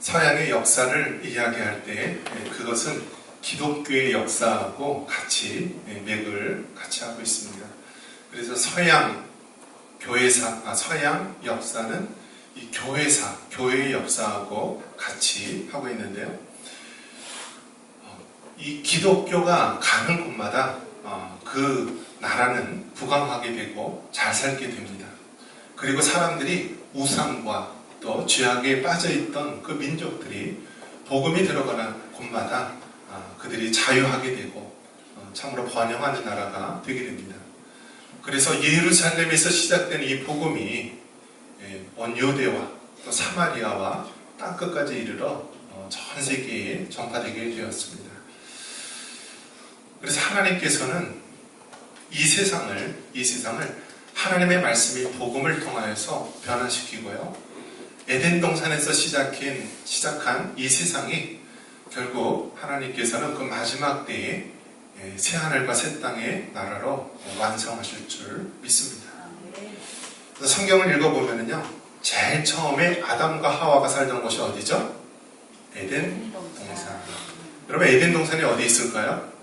서양의 역사를 이야기할 때 그것은 기독교의 역사하고 같이 맥을 같이 하고 있습니다. 그래서 서양 교회사, 서양 역사는 이 교회사, 교회의 역사하고 같이 하고 있는데요. 이 기독교가 가는 곳마다 그 나라는 부강하게 되고 잘 살게 됩니다. 그리고 사람들이 우상과 또 죄악에 빠져있던 그 민족들이 복음이 들어가는 곳마다 그들이 자유하게 되고 참으로 번영하는 나라가 되게 됩니다. 그래서 예루살렘에서 시작된 이 복음이 온 유대와 또 사마리아와 땅끝까지 이르러 전 세계에 전파되게 되었습니다. 그래서 하나님께서는 이 세상을 하나님의 말씀이 복음을 통하여서 변화시키고요. 에덴 동산에서 시작한 이 세상이 결국 하나님께서는 그 마지막 때에 새하늘과 새 땅의 나라로 완성하실 줄 믿습니다. 그래서 성경을 읽어보면요, 제일 처음에 아담과 하와가 살던 곳이 어디죠? 에덴 동산. 여러분, 에덴 동산이 어디 있을까요?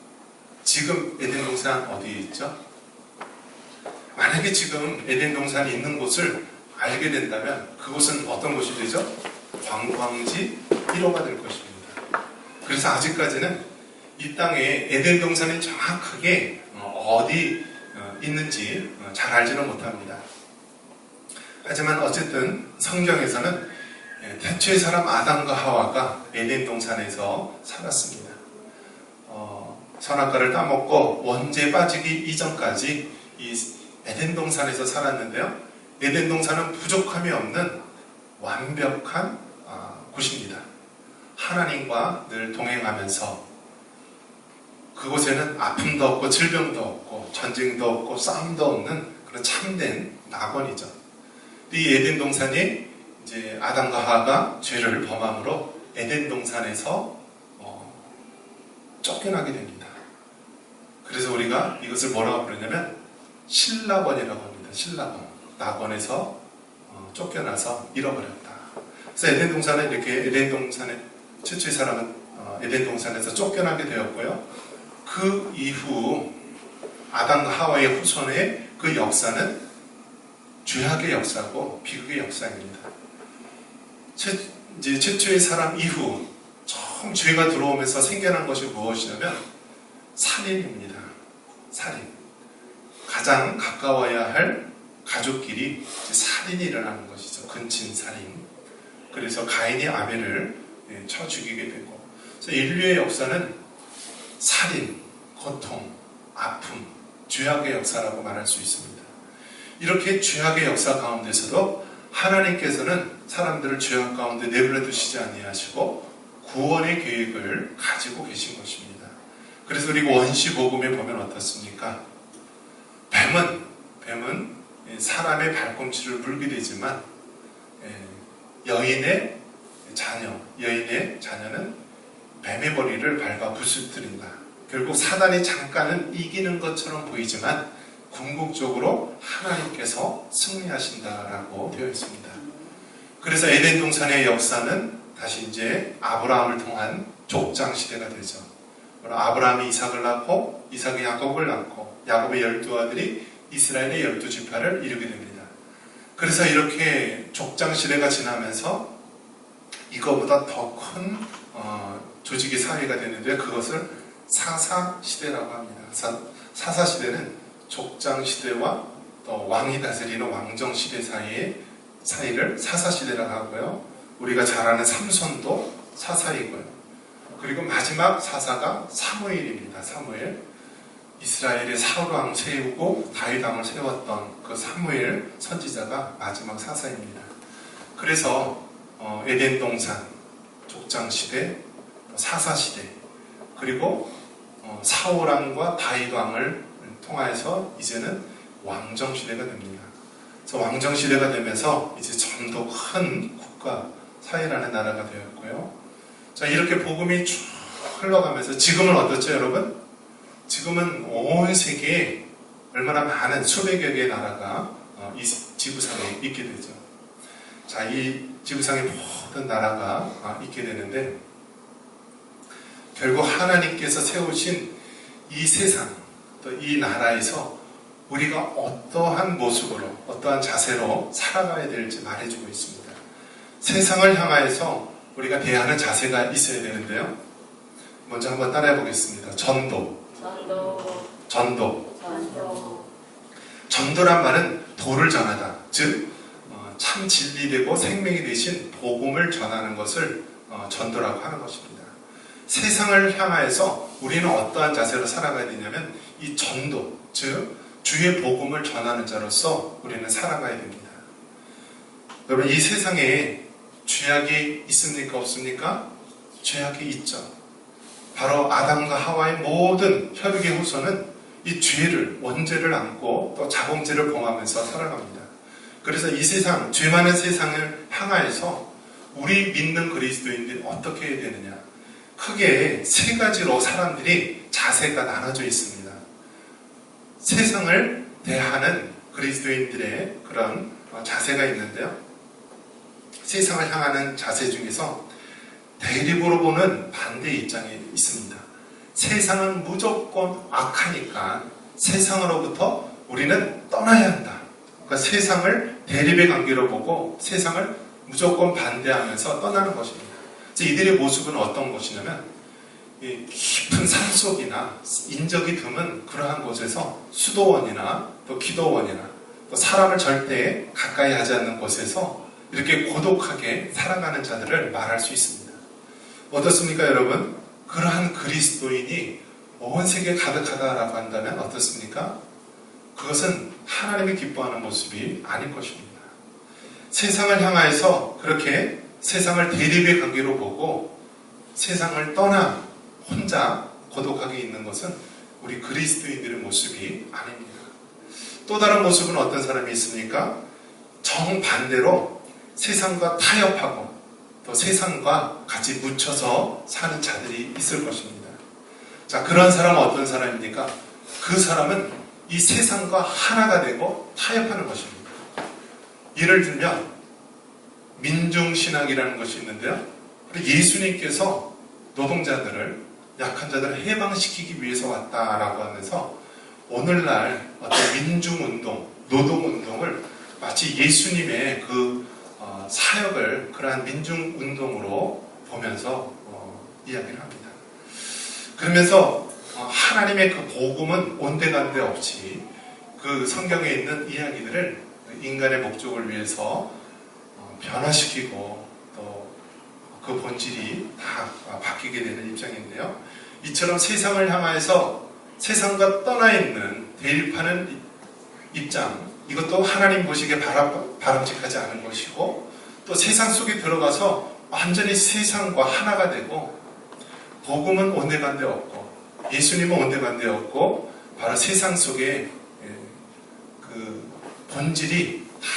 지금 에덴 동산 어디에 있죠? 만약에 지금 에덴 동산이 있는 곳을 알게 된다면 그곳은 어떤 곳이 되죠? 관광지 1호가 될 것입니다. 그래서 아직까지는 이 땅에 에덴 동산이 정확하게 어디 있는지 잘 알지는 못합니다. 하지만 어쨌든 성경에서는 태초의 사람 아담과 하와가 에덴 동산에서 살았습니다. 선악과를 따먹고 원죄에 빠지기 이전까지 이 에덴 동산에서 살았는데요. 에덴 동산은 부족함이 없는 완벽한 곳입니다. 하나님과 늘 동행하면서 그곳에는 아픔도 없고 질병도 없고 전쟁도 없고 싸움도 없는 그런 참된 낙원이죠. 이 에덴 동산이 이제 아담과 하와가 죄를 범함으로 에덴 동산에서 쫓겨나게 됩니다. 그래서 우리가 이것을 뭐라고 부르냐면 신라번이라고 합니다. 신라번. 낙원에서 쫓겨나서 잃어버렸다. 그래서 에덴 동산은 이렇게 최초의 사람은 에덴 동산에서 쫓겨나게 되었고요. 그 이후 아담과 하와의 후손의 그 역사는 죄악의 역사고 비극의 역사입니다. 이제 최초의 사람 이후 처음 죄가 들어오면서 생겨난 것이 무엇이냐면 살인입니다. 살인. 가장 가까워야 할 가족끼리 살인이 일어나는 것이죠. 근친살인. 그래서 가인이 아벨을 쳐 죽이게 되고, 그래서 인류의 역사는 살인, 고통, 아픔, 죄악의 역사라고 말할 수 있습니다. 이렇게 죄악의 역사 가운데서도 하나님께서는 사람들을 죄악 가운데 내버려 두시지 아니하시고 구원의 계획을 가지고 계신 것입니다. 그래서 우리 원시 복음에 보면 어떻습니까? 뱀은 사람의 발꿈치를 물게 되지만 여인의 자녀는 뱀의 머리를 밟아 부수뜨린다. 결국 사단이 잠깐은 이기는 것처럼 보이지만 궁극적으로 하나님께서 승리하신다라고 되어 있습니다. 그래서 에덴 동산의 역사는 다시 이제 아브라함을 통한 족장 시대가 되죠. 아브라함이 이삭을 낳고 이삭이 야곱을 낳고 야곱의 12아들이 이스라엘의 12지파를 이루게 됩니다. 그래서 이렇게 족장 시대가 지나면서 이거보다 더 큰 조직의 사회가 되는데 그것을 사사시대라고 합니다. 사사시대는 족장 시대와 또 왕이 다스리는 왕정 시대 사이를 사사시대라고 하고요. 우리가 잘 아는 삼손도 사사이고요. 그리고 마지막 사사가 사무엘입니다. 사무엘. 이스라엘의 사울왕 세우고 다윗왕을 세웠던 그 사무엘 선지자가 마지막 사사입니다. 그래서 에덴 동산, 족장 시대, 사사 시대, 그리고 사울왕과 다윗왕을 통하여서 이제는 왕정 시대가 됩니다. 그래서 왕정 시대가 되면서 이제 좀 더 큰 국가, 사회라는 나라가 되었고요. 자, 이렇게 복음이 쭉 흘러가면서 지금은 어떻죠, 여러분? 지금은 온 세계에 얼마나 많은 수백여 개의 나라가 이 지구상에 있게 되죠. 자, 이 지구상의 모든 나라가 있게 되는데, 결국 하나님께서 세우신 이 세상, 또 이 나라에서 우리가 어떠한 모습으로, 어떠한 자세로 살아가야 될지 말해주고 있습니다. 세상을 향하여서 우리가 대하는 자세가 있어야 되는데요. 먼저 한번 따라해 보겠습니다. 전도란 말은 도를 전하다. 즉, 참 진리되고 생명이 되신 복음을 전하는 것을 전도라고 하는 것입니다. 세상을 향하여서 우리는 어떠한 자세로 살아가야 되냐면 이 전도, 즉 주의 복음을 전하는 자로서 우리는 살아가야 됩니다. 여러분, 이 세상에 죄악이 있습니까? 없습니까? 죄악이 있죠. 바로 아담과 하와의 모든 혈육의 후손은 이 죄를, 원죄를 안고 또 자범죄를 범하면서 살아갑니다. 그래서 이 세상, 죄 많은 세상을 향하여서 우리 믿는 그리스도인들이 어떻게 해야 되느냐? 크게 세 가지로 사람들이 자세가 나눠져 있습니다. 세상을 대하는 그리스도인들의 그런 자세가 있는데요. 세상을 향하는 자세 중에서 대립으로 보는 반대 입장이 있습니다. 세상은 무조건 악하니까 세상으로부터 우리는 떠나야 한다. 그러니까 세상을 대립의 관계로 보고 세상을 무조건 반대하면서 떠나는 것입니다. 이들의 모습은 어떤 것이냐면 깊은 산속이나 인적이 드문 그러한 곳에서 수도원이나 또 기도원이나 또 사람을 절대 가까이 하지 않는 곳에서 이렇게 고독하게 살아가는 자들을 말할 수 있습니다. 어떻습니까, 여러분? 그러한 그리스도인이 온 세계에 가득하다라고 한다면 어떻습니까? 그것은 하나님이 기뻐하는 모습이 아닐 것입니다. 세상을 향하여서 그렇게 세상을 대립의 관계로 보고 세상을 떠나 혼자 고독하게 있는 것은 우리 그리스도인들의 모습이 아닙니다. 또 다른 모습은 어떤 사람이 있습니까? 정반대로 세상과 타협하고 또 세상과 같이 묻혀서 사는 자들이 있을 것입니다. 자, 그런 사람은 어떤 사람입니까? 그 사람은 이 세상과 하나가 되고 타협하는 것입니다. 예를 들면 민중신학이라는 것이 있는데요. 예수님께서 노동자들을, 약한 자들을 해방시키기 위해서 왔다라고 하면서 오늘날 어떤 민중운동, 노동운동을 마치 예수님의 그 사역을 그러한 민중운동으로 보면서 이야기를 합니다. 그러면서 하나님의 그 복음은 온데간데 없이 그 성경에 있는 이야기들을 인간의 목적을 위해서 변화시키고 또 그 본질이 다 바뀌게 되는 입장인데요. 이처럼 세상을 향하여서 세상과 떠나 있는 대립하는 입장, 이것도 하나님 보시기에 바람직하지 않은 것이고, 또 세상 속에 들어가서 완전히 세상과 하나가 되고 복음은 온데간데 없고 예수님은 온데간데 없고 바로 세상 속에 그 본질이 다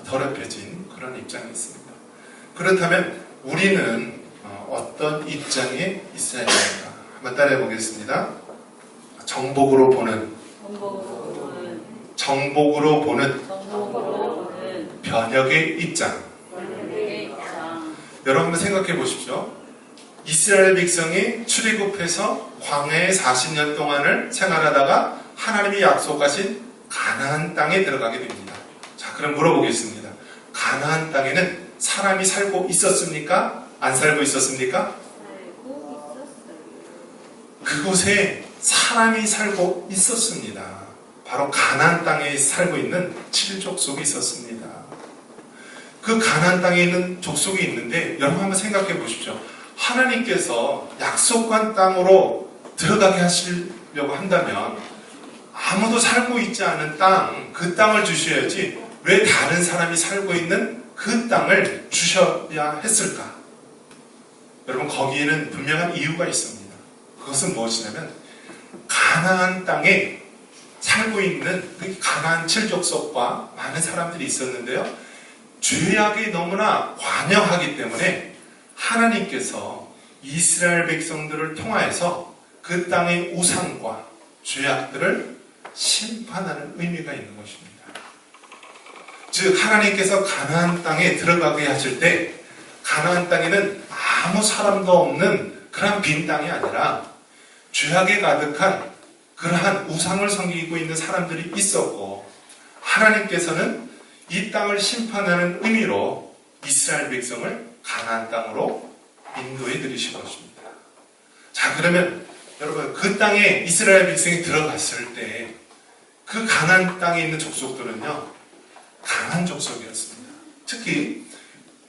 더럽혀진 그런 입장이 있습니다. 그렇다면 우리는 어떤 입장에 있어야 됩니까? 한번 따라해 보겠습니다. 정복으로 보는 변혁의 입장. 여러분 한번 생각해 보십시오. 이스라엘 백성이 출애굽해서 광야에 40년 동안을 생활하다가 하나님이 약속하신 가나안 땅에 들어가게 됩니다. 자, 그럼 물어보겠습니다. 가나안 땅에는 사람이 살고 있었습니까? 안 살고 있었습니까? 살고 있었어요. 그곳에 사람이 살고 있었습니다. 바로 가나안 땅에 살고 있는 7족속이 있었습니다. 그 가나안 땅에 있는 족속이 있는데 여러분 한번 생각해 보십시오. 하나님께서 약속한 땅으로 들어가게 하시려고 한다면 아무도 살고 있지 않은 땅, 그 땅을 주셔야지 왜 다른 사람이 살고 있는 그 땅을 주셔야 했을까? 여러분, 거기에는 분명한 이유가 있습니다. 그것은 무엇이냐면 가나안 땅에 살고 있는 그 가나안 7족속과 많은 사람들이 있었는데요. 죄악이 너무나 관영하기 때문에 하나님께서 이스라엘 백성들을 통하여서 그 땅의 우상과 죄악들을 심판하는 의미가 있는 것입니다. 즉 하나님께서 가나안 땅에 들어가게 하실 때 가나안 땅에는 아무 사람도 없는 그런 빈 땅이 아니라 죄악에 가득한 그러한 우상을 섬기고 있는 사람들이 있었고, 하나님께서는 이 땅을 심판하는 의미로 이스라엘 백성을 가나안 땅으로 인도해 드리신 것입니다. 자, 그러면 여러분, 그 땅에 이스라엘 백성이 들어갔을 때 그 가나안 땅에 있는 족속들은요, 강한 족속이었습니다. 특히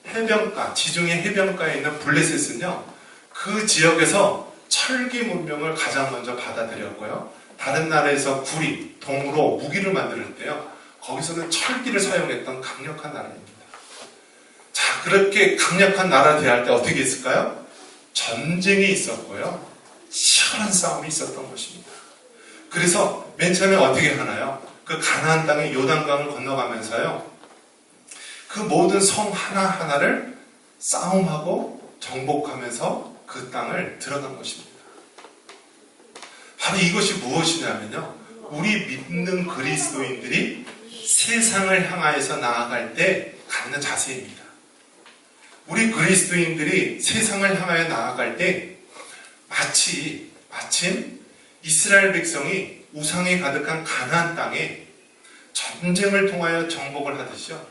해변가, 지중해 해변가에 있는 블레셋은요, 그 지역에서 철기 문명을 가장 먼저 받아들였고요, 다른 나라에서 구리, 동으로 무기를 만들 때요, 거기서는 철기를 사용했던 강력한 나라입니다. 자, 그렇게 강력한 나라 대할 때 어떻게 했을까요? 전쟁이 있었고요, 치열한 싸움이 있었던 것입니다. 그래서 맨 처음에 어떻게 하나요? 그 가나안 땅의 요단강을 건너가면서요, 그 모든 성 하나하나를 싸움하고 정복하면서 그 땅을 들어간 것입니다. 바로 이것이 무엇이냐면요, 우리 믿는 그리스도인들이 세상을 향하여서 나아갈 때 갖는 자세입니다. 우리 그리스도인들이 세상을 향하여 나아갈 때 마침 이스라엘 백성이 우상에 가득한 가나안 땅에 전쟁을 통하여 정복을 하듯이요,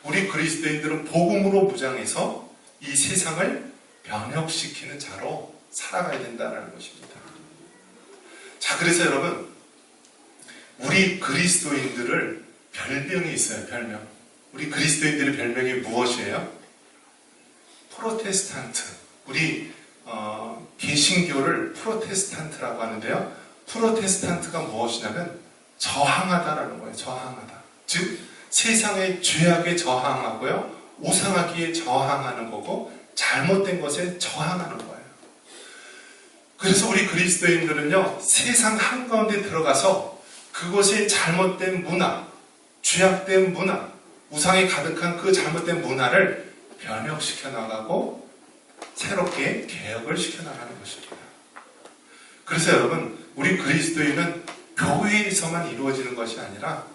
우리 그리스도인들은 복음으로 무장해서 이 세상을 변혁시키는 자로 살아가야 된다는 것입니다. 자, 그래서 여러분, 우리 그리스도인들을 별명이 있어요. 별명. 우리 그리스도인들의 별명이 무엇이에요? 프로테스탄트. 우리 개신교를 프로테스탄트라고 하는데요, 프로테스탄트가 무엇이냐면 저항하다라는 거예요. 저항하다. 즉 세상의 죄악에 저항하고요, 우상하기에 저항하는 거고, 잘못된 것에 저항하는 거예요. 그래서 우리 그리스도인들은요, 세상 한가운데 들어가서 그것의 잘못된 문화, 죄악된 문화, 우상에 가득한 그 잘못된 문화를 변혁시켜 나가고 새롭게 개혁을 시켜 나가는 것입니다. 그래서 여러분, 우리 그리스도인은 교회에서만 이루어지는 것이 아니라,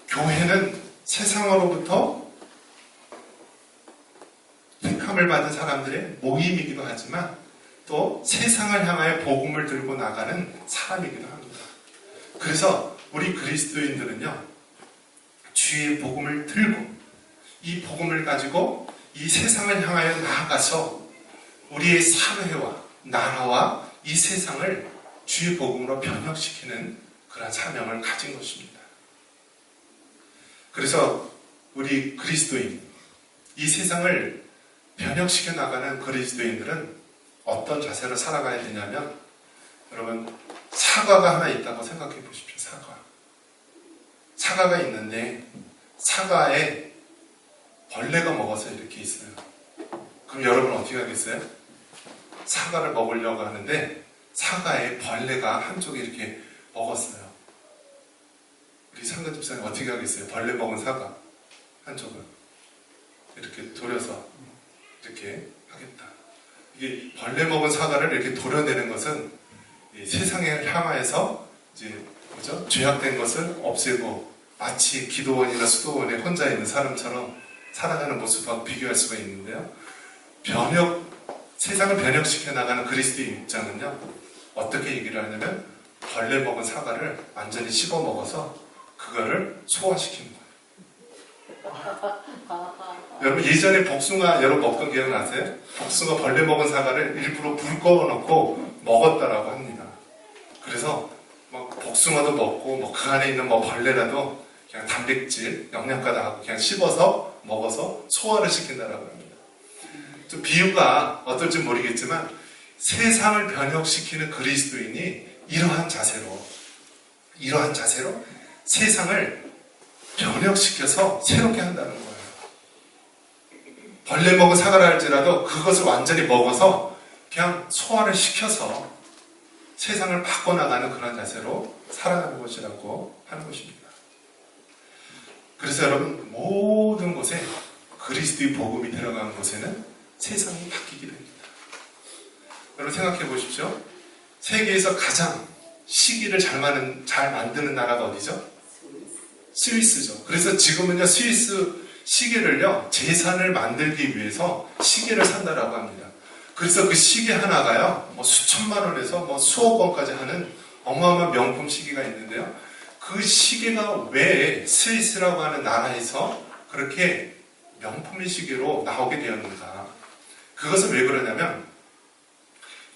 교회는 세상으로부터 택함을 받은 사람들의 모임이기도 하지만 또 세상을 향하여 복음을 들고 나가는 사람이기도 합니다. 그래서 우리 그리스도인들은요, 주의 복음을 들고 이 복음을 가지고 이 세상을 향하여 나아가서 우리의 사회와 나라와 이 세상을 주의 복음으로 변혁시키는 그런 사명을 가진 것입니다. 그래서 우리 그리스도인, 이 세상을 변혁시켜 나가는 그리스도인들은 어떤 자세로 살아가야 되냐면, 여러분, 사과가 하나 있다고 생각해 보십시오. 사과가 있는데 사과에 벌레가 먹어서 이렇게 있어요. 그럼 여러분 어떻게 하겠어요? 사과를 먹으려고 하는데 사과에 벌레가 한쪽에 이렇게 먹었어요. 우리 상가 집사님 어떻게 하겠어요? 벌레 먹은 사과 한쪽을 이렇게 돌려서 이렇게 하겠다. 이게 벌레 먹은 사과를 이렇게 도려내는 것은 세상을 향하여서 이제 뭐죠? 죄악된 것을 없애고 마치 기도원이나 수도원에 혼자 있는 사람처럼 살아가는 모습하고 비교할 수가 있는데요. 세상을 변혁시켜 나가는 그리스도의 입장은요, 어떻게 얘기를 하냐면 벌레 먹은 사과를 완전히 씹어 먹어서 그거를 소화시키는 거예요. 여러분, 예전에 복숭아 여러분 먹던 기억나세요? 복숭아 벌레 먹은 사과를 일부러 불 꺼놓고 먹었다라고 합니다. 그래서 복숭아도 먹고 그 안에 있는 벌레라도 그냥 단백질, 영양가다 그냥 씹어서 먹어서 소화를 시킨다라고 합니다. 좀 비유가 어떨지 모르겠지만 세상을 변혁시키는 그리스도인이 이러한 자세로 세상을 변혁시켜서 새롭게 한다는 거예요. 벌레 먹은 사과를 할지라도 그것을 완전히 먹어서 그냥 소화를 시켜서 세상을 바꿔나가는 그런 자세로 살아가는 것이라고 하는 것입니다. 그래서 여러분, 모든 곳에 그리스도의 복음이 들어간 곳에는 세상이 바뀌게 됩니다. 여러분 생각해 보십시오. 세계에서 가장 시기를 잘 만드는 나라가 어디죠? 스위스죠. 그래서 지금은요, 스위스 시계를요, 재산을 만들기 위해서 시계를 산다라고 합니다. 그래서 그 시계 하나가요, 뭐 수천만 원에서 뭐 수억 원까지 하는 어마어마한 명품 시계가 있는데요. 그 시계가 왜 스위스라고 하는 나라에서 그렇게 명품의 시계로 나오게 되었는가? 그것은 왜 그러냐면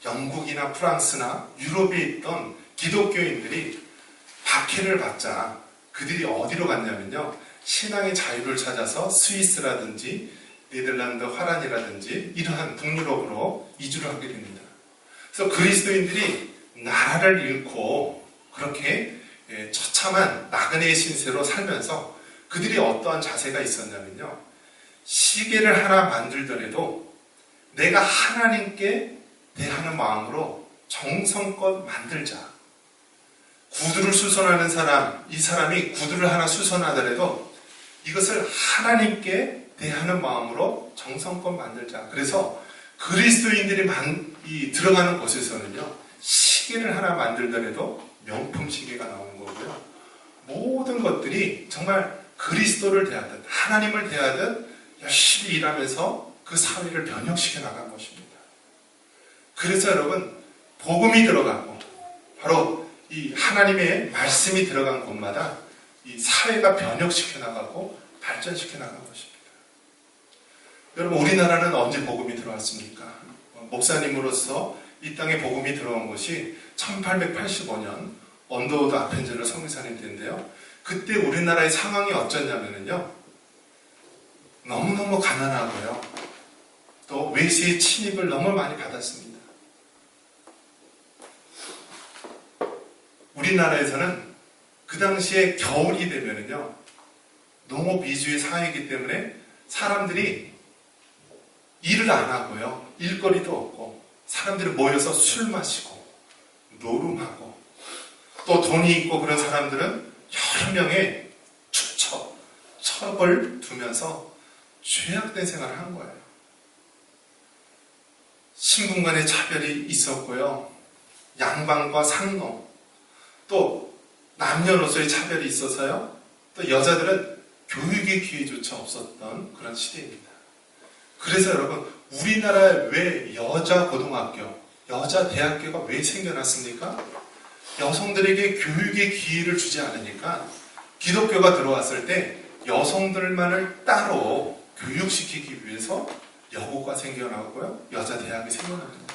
영국이나 프랑스나 유럽에 있던 기독교인들이 박해를 받자 그들이 어디로 갔냐면요, 신앙의 자유를 찾아서 스위스라든지 네덜란드, 화란이라든지 이러한 북유럽으로 이주를 하게 됩니다. 그래서 그리스도인들이 나라를 잃고 그렇게 처참한 나그네의 신세로 살면서 그들이 어떠한 자세가 있었냐면요, 시계를 하나 만들더라도 내가 하나님께 대하는 마음으로 정성껏 만들자. 구두를 수선하는 사람, 이 사람이 구두를 하나 수선하더라도 이것을 하나님께 대하는 마음으로 정성껏 만들자. 그래서 그리스도인들이 들어가는 곳에서는요, 시계를 하나 만들더라도 명품 시계가 나오는 거고요. 모든 것들이 정말 그리스도를 대하듯 하나님을 대하듯 열심히 일하면서 그 사회를 변혁시켜 나간 것입니다. 그래서 여러분, 복음이 들어가고 바로 이 하나님의 말씀이 들어간 곳마다 이 사회가 변혁시켜 나가고 발전시켜 나간 것입니다. 여러분, 우리나라는 언제 복음이 들어왔습니까? 목사님으로서 이 땅에 복음이 들어온 것이 1885년 언더우드 아펜젤러 성교사님 때인데요. 그때 우리나라의 상황이 어쩌냐면요, 너무너무 가난하고요, 또 외세의 침입을 너무 많이 받았습니다. 우리나라에서는 그 당시에 겨울이 되면은요, 농업 위주의 사회이기 때문에 사람들이 일을 안 하고요, 일거리도 없고, 사람들이 모여서 술 마시고, 노름하고, 또 돈이 있고 그런 사람들은 여러 명의 첩을 두면서 죄악된 생활을 한 거예요. 신분 간의 차별이 있었고요, 양반과 상노, 또 남녀노소의 차별이 있어서요, 또 여자들은 교육의 기회조차 없었던 그런 시대입니다. 그래서 여러분, 우리나라에 왜 여자 고등학교, 여자 대학교가 왜 생겨났습니까? 여성들에게 교육의 기회를 주지 않으니까 기독교가 들어왔을 때 여성들만을 따로 교육시키기 위해서 여고가 생겨나고요, 여자 대학이 생겨납니다.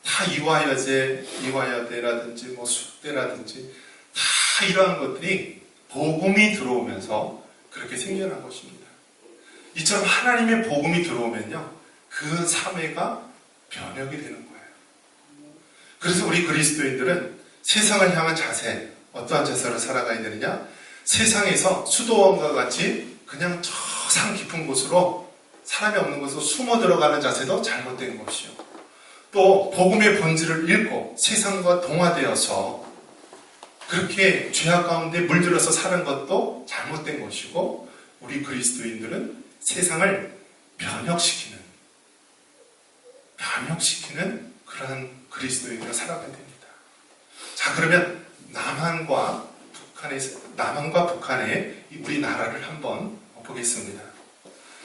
다 이화여제, 이화여대라든지 뭐 숙대라든지 다 이러한 것들이 복음이 들어오면서 그렇게 생겨난 것입니다. 이처럼 하나님의 복음이 들어오면요, 그 사회가 변혁이 되는 거예요. 그래서 우리 그리스도인들은 세상을 향한 자세, 어떠한 자세로 살아가야 되느냐? 세상에서 수도원과 같이 그냥 저 산 깊은 곳으로, 사람이 없는 곳으로 숨어 들어가는 자세도 잘못된 것이요, 또 복음의 본질을 잃고 세상과 동화되어서 그렇게 죄악 가운데 물들어서 사는 것도 잘못된 것이고, 우리 그리스도인들은 세상을 변혁시키는 그러한 그리스도인으로 살아가야 됩니다. 자, 그러면 남한과 북한의 우리나라를 한번 보겠습니다.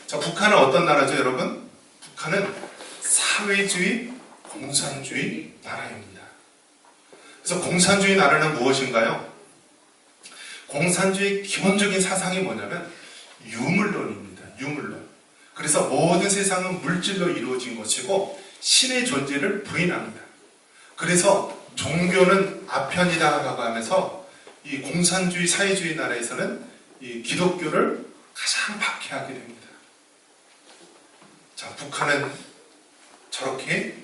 자, 북한은 어떤 나라죠, 여러분? 북한은 사회주의, 공산주의 나라입니다. 그래서 공산주의 나라는 무엇인가요? 공산주의 기본적인 사상이 뭐냐면 유물론입니다. 유물론. 그래서 모든 세상은 물질로 이루어진 것이고 신의 존재를 부인합니다. 그래서 종교는 아편이다라고 하면서 이 공산주의 사회주의 나라에서는 이 기독교를 가장 박해하게 됩니다. 자, 북한은 저렇게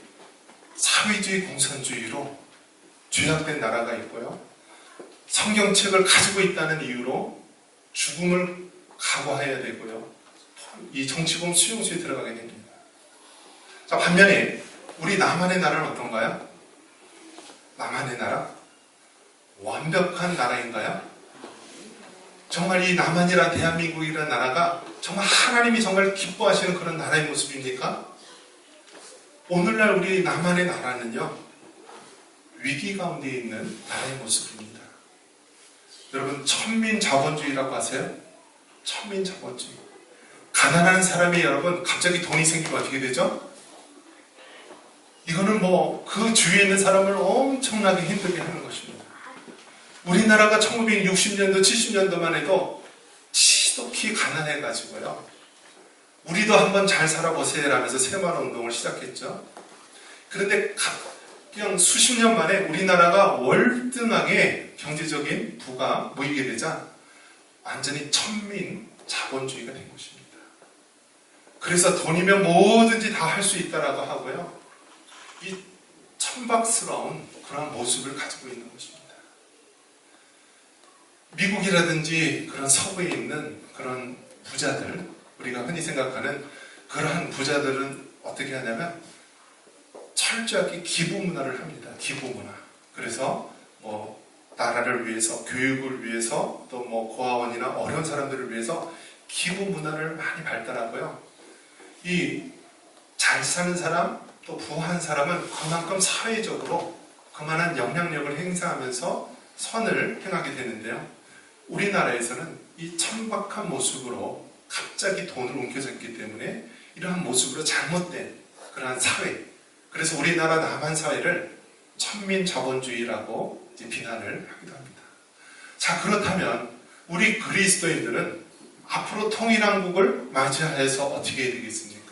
사회주의 공산주의로 죄악된 나라가 있고요, 성경책을 가지고 있다는 이유로 죽음을 각오해야 되고요, 이 정치범 수용소에 들어가게 됩니다. 자, 반면에 우리 남한의 나라는 어떤가요? 남한의 나라? 완벽한 나라인가요? 정말 이 남한이란 대한민국이라는 나라가 정말 하나님이 정말 기뻐하시는 그런 나라의 모습입니까? 오늘날 우리 남한의 나라는요, 위기 가운데 있는 나라의 모습입니다. 여러분, 천민자본주의라고 아세요? 천민자본주의. 가난한 사람이 여러분 갑자기 돈이 생기면 어떻게 되죠? 이거는 뭐 그 주위에 있는 사람을 엄청나게 힘들게 하는 것입니다. 우리나라가 1960년도, 70년도만 해도 지독히 가난해가지고요. 우리도 한번 잘 살아보세요 라면서 새마을 운동을 시작했죠. 그런데 그냥 수십 년 만에 우리나라가 월등하게 경제적인 부가 모이게 되자 완전히 천민 자본주의가 된 것입니다. 그래서 돈이면 뭐든지 다 할 수 있다라고 하고요. 이 천박스러운 그런 모습을 가지고 있는 것입니다. 미국이라든지 그런 서부에 있는 그런 부자들, 우리가 흔히 생각하는 그러한 부자들은 어떻게 하냐면 철저하게 기부 문화를 합니다. 기부 문화. 그래서 뭐 나라를 위해서, 교육을 위해서, 또 뭐 고아원이나 어려운 사람들을 위해서 기부 문화를 많이 발달하고요. 이 잘 사는 사람, 또 부한 사람은 그만큼 사회적으로 그만한 영향력을 행사하면서 선을 행하게 되는데요. 우리나라에서는 이 천박한 모습으로 갑자기 돈을 옮겨졌기 때문에 이러한 모습으로 잘못된 그러한 사회, 그래서 우리나라 남한 사회를 천민자본주의라고 비난을 하기도 합니다. 자, 그렇다면 우리 그리스도인들은 앞으로 통일한국을 맞이해서 어떻게 해야 되겠습니까?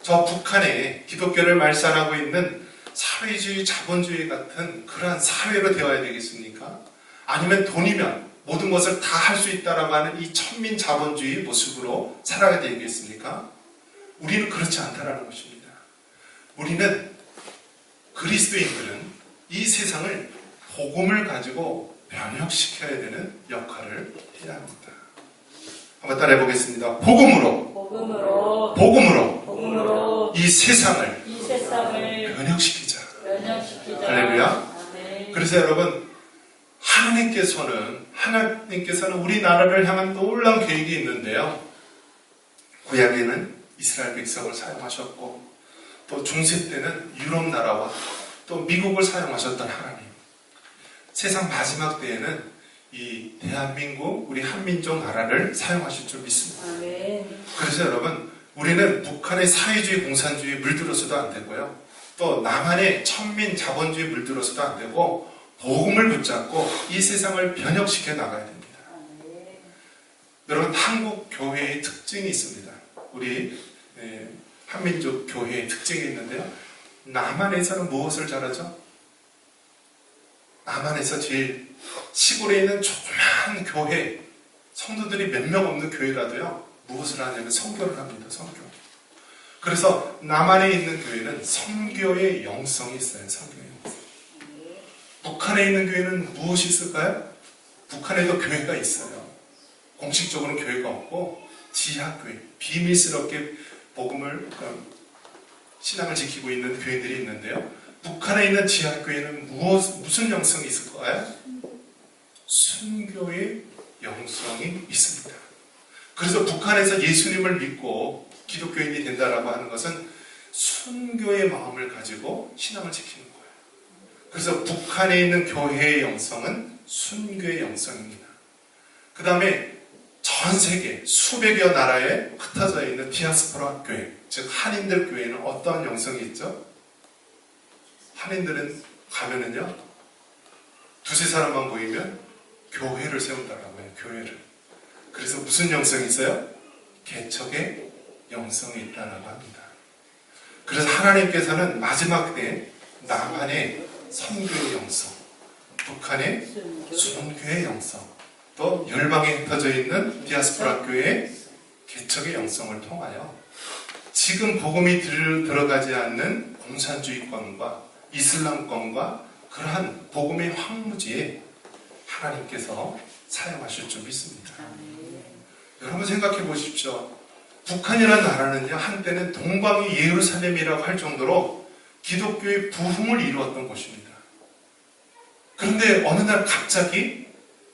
저 북한에 기독교를 말살하고 있는 사회주의, 자본주의 같은 그러한 사회로 되어야 되겠습니까? 아니면 돈이면 모든 것을 다 할 수 있다라고 하는 이 천민자본주의 모습으로 살아야 되겠습니까? 우리는 그렇지 않다라는 것입니다. 우리는 그리스도인들은 이 세상을 복음을 가지고 변혁시켜야 되는 역할을 해야 합니다. 한번 따라해 보겠습니다. 복음으로 이 세상을 변혁시키자. 할렐루야. 그래서 여러분, 하나님께서는 우리나라를 향한 놀라운 계획이 있는데요. 구약에는 이스라엘 백성을 사용하셨고, 또 중세 때는 유럽 나라와 또 미국을 사용하셨던 하나님. 세상 마지막 때에는 이 대한민국, 우리 한민족 나라를 사용하실 줄 믿습니다. 그래서 여러분, 우리는 북한의 사회주의, 공산주의에 물들어서도 안 되고요. 또 남한의 천민 자본주의에 물들어서도 안 되고, 복음을 붙잡고 이 세상을 변혁시켜 나가야 됩니다. 여러분, 한국 교회의 특징이 있습니다. 우리 한민족 교회의 특징이 있는데요. 남한에서는 무엇을 잘하죠? 남한에서 제일 시골에 있는 조그만 교회, 성도들이 몇 명 없는 교회라도요, 무엇을 하냐면 선교를 합니다. 선교. 그래서 남한에 있는 교회는 선교의 영성이 있어요. 선교의 영성. 북한에 있는 교회는 무엇이 있을까요? 북한에도 교회가 있어요. 공식적으로는 교회가 없고 지하교회, 비밀스럽게 복음을, 신앙을 지키고 있는 교회들이 있는데요. 북한에 있는 지하교회는 무슨 영성이 있을까요? 순교의 영성이 있습니다. 그래서 북한에서 예수님을 믿고 기독교인이 된다라고 하는 것은 순교의 마음을 가지고 신앙을 지키는 거예요. 그래서 북한에 있는 교회의 영성은 순교의 영성입니다. 그 다음에 전 세계 수백여 나라에 흩어져 있는 디아스포라 교회, 즉 한인들 교회는 어떠한 영성이 있죠? 한인들은 가면은요, 두세 사람만 모이면 교회를 세운다라고 해요. 교회를. 그래서 무슨 영성이 있어요? 개척의 영성이 있다라고 합니다. 그래서 하나님께서는 마지막 때 남한의 선교의 영성, 북한의 순교의 영성, 또 열방에 흩어져 있는 디아스포라 교회의 개척의 영성을 통하여 지금 복음이 들어가지 않는 공산주의권과 이슬람권과 그러한 복음의 황무지에 하나님께서 사용하실 줄 믿습니다. 여러분 생각해 보십시오. 북한이라는 나라는요, 한때는 동방의 예루살렘이라고 할 정도로 기독교의 부흥을 이루었던 곳입니다. 그런데 어느 날 갑자기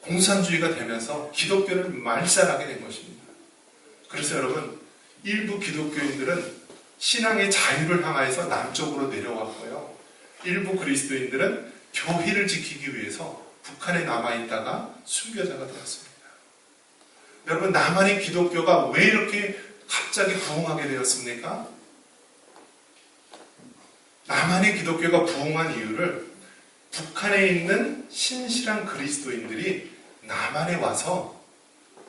공산주의가 되면서 기독교를 말살하게 된 것입니다. 그래서 여러분, 일부 기독교인들은 신앙의 자유를 향하여서 남쪽으로 내려왔고요. 일부 그리스도인들은 교회를 지키기 위해서 북한에 남아있다가 순교자가 되었습니다. 여러분, 남한의 기독교가 왜 이렇게 갑자기 부흥하게 되었습니까? 남한의 기독교가 부흥한 이유를 북한에 있는 신실한 그리스도인들이 남한에 와서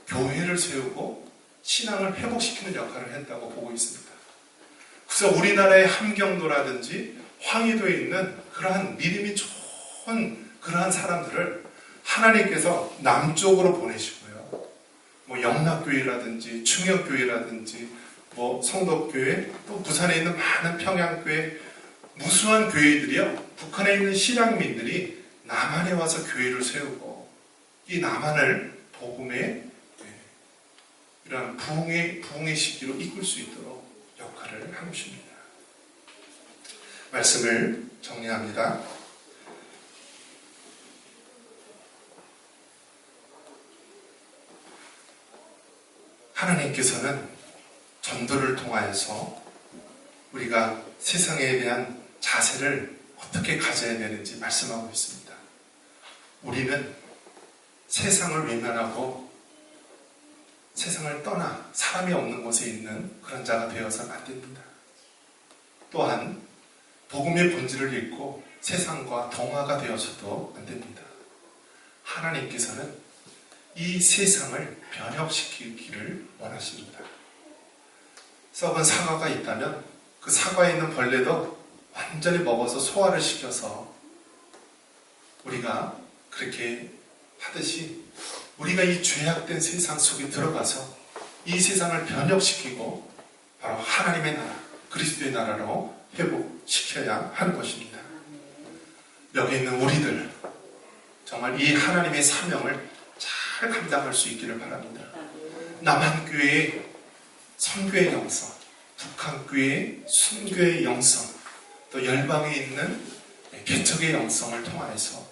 교회를 세우고 신앙을 회복시키는 역할을 했다고 보고 있습니다. 그래서 우리나라의 함경도라든지 황해도에 있는 그러한 믿음이 좋은 그러한 사람들을 하나님께서 남쪽으로 보내시고요. 뭐 영락교회라든지 충영교회라든지 뭐 성덕교회, 또 부산에 있는 많은 평양교회, 무수한 교회들이요, 북한에 있는 실향민들이 남한에 와서 교회를 세우고 이 남한을 복음의 이런 부흥의 시기로 이끌 수 있도록 역할을 한 것입니다. 말씀을 정리합니다. 하나님께서는 전도를 통하여서 우리가 세상에 대한 자세를 어떻게 가져야 되는지 말씀하고 있습니다. 우리는 세상을 외면하고 세상을 떠나 사람이 없는 곳에 있는 그런 자가 되어서는 안 됩니다. 또한 복음의 본질을 잃고 세상과 동화가 되어서도 안 됩니다. 하나님께서는 이 세상을 변혁시키기를 원하십니다. 썩은 사과가 있다면 그 사과에 있는 벌레도 완전히 먹어서 소화를 시켜서 우리가 그렇게 하듯이 우리가 이 죄악된 세상 속에 들어가서 이 세상을 변혁시키고 바로 하나님의 나라, 그리스도의 나라로 회복시켜야 하는 것입니다. 여기 있는 우리들 정말 이 하나님의 사명을 잘 감당할 수 있기를 바랍니다. 남한교회의 선교의 영성, 북한교회의 순교의 영성, 또 열방에 있는 개척의 영성을 통하여서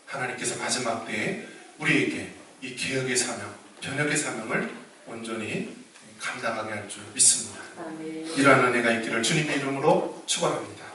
하나님께서 마지막 때에 우리에게 이 개혁의 사명, 변혁의 사명을 온전히 감당하게 할 줄 믿습니다. 이러한 은혜가 있기를 주님의 이름으로 축원합니다.